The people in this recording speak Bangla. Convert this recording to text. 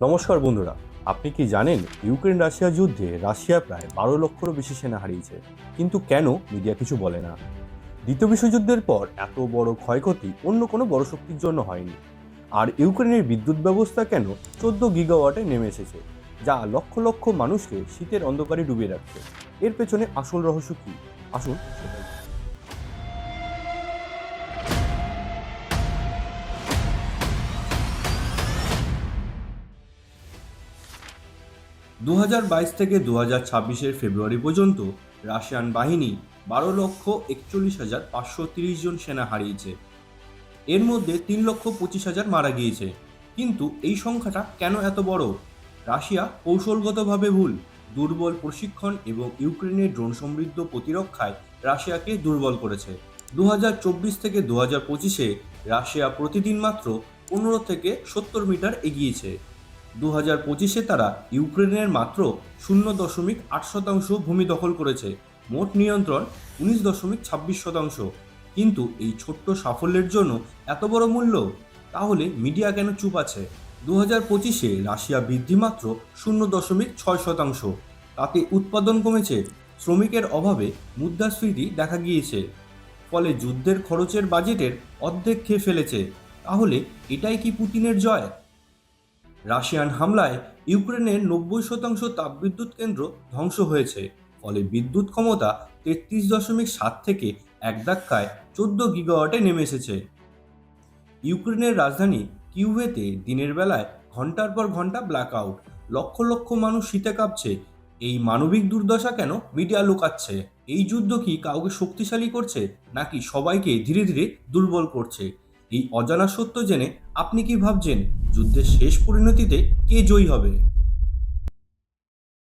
নমস্কার বন্ধুরা, আপনি কি জানেন ইউক্রেন রাশিয়া যুদ্ধে রাশিয়া প্রায় 12 লক্ষেরও বেশি সেনা হারিয়েছে? কিন্তু কেন মিডিয়া কিছু বলে না? দ্বিতীয় বিশ্বযুদ্ধের পর এত বড় ক্ষয়ক্ষতি অন্য কোনো বড় শক্তির জন্য হয়নি। আর ইউক্রেনের বিদ্যুৎ ব্যবস্থা কেন 14 গিগাওয়াটে নেমে এসেছে, যা লক্ষ লক্ষ মানুষকে শীতের অন্ধকারে ডুবিয়ে রাখছে? এর পেছনে আসল রহস্য কি? আসুন সেটাই। 2022 থেকে 2026-এর ফেব্রুয়ারি পর্যন্ত রাশিয়ান বাহিনী 12,41,530 জন সেনা হারিয়েছে। এর মধ্যে 3,25,000 মারা গিয়েছে। কিন্তু এই সংখ্যাটা কেন এত বড়? রাশিয়া কৌশলগতভাবে ভুল, দুর্বল প্রশিক্ষণ এবং ইউক্রেনের ড্রোন সমৃদ্ধ প্রতিরক্ষায় রাশিয়াকে দুর্বল করেছে। 2024 থেকে 2025-এ রাশিয়া প্রতিদিন মাত্র 15 থেকে 70 মিটার এগিয়েছে। 2025-এ তারা ইউক্রেনের মাত্র 0.8% ভূমি দখল করেছে, মোট নিয়ন্ত্রণ 19.26%। কিন্তু এই ছোট্ট সাফল্যের জন্য এত বড় মূল্য? তাহলে মিডিয়া কেন চুপ আছে? 2025-এ রাশিয়া বৃদ্ধি মাত্র 0.6%। তাতে উৎপাদন কমেছে, শ্রমিকের অভাবে মুদ্রাস্ফীতি দেখা গিয়েছে, ফলে যুদ্ধের খরচের বাজেটের অর্ধেক খেয়ে ফেলেছে। তাহলে এটাই কি পুতিনের জয়? রাশিয়ান হামলায় ইউক্রেনের 90% তাপবিদ্যুৎ কেন্দ্র ধ্বংস হয়েছে, ফলে বিদ্যুৎ ক্ষমতা 33.7 থেকে এক ধাক্কায় 14 গিগাওয়াটে নেমে এসেছে। ইউক্রেনের রাজধানী কিউভেতে দিনের বেলায় ঘন্টার পর ঘন্টা ব্ল্যাকআউট, লক্ষ লক্ষ মানুষ শীতে কাঁপছে। এই মানবিক দুর্দশা কেন মিডিয়া লুকাচ্ছে? এই যুদ্ধ কি কাউকে শক্তিশালী করছে, নাকি সবাইকে ধীরে ধীরে দুর্বল করছে? এই অজানা সত্য জেনে আপনি কি ভাবছেন, যুদ্ধের শেষ পরিণতিতে কে জয়ী হবে?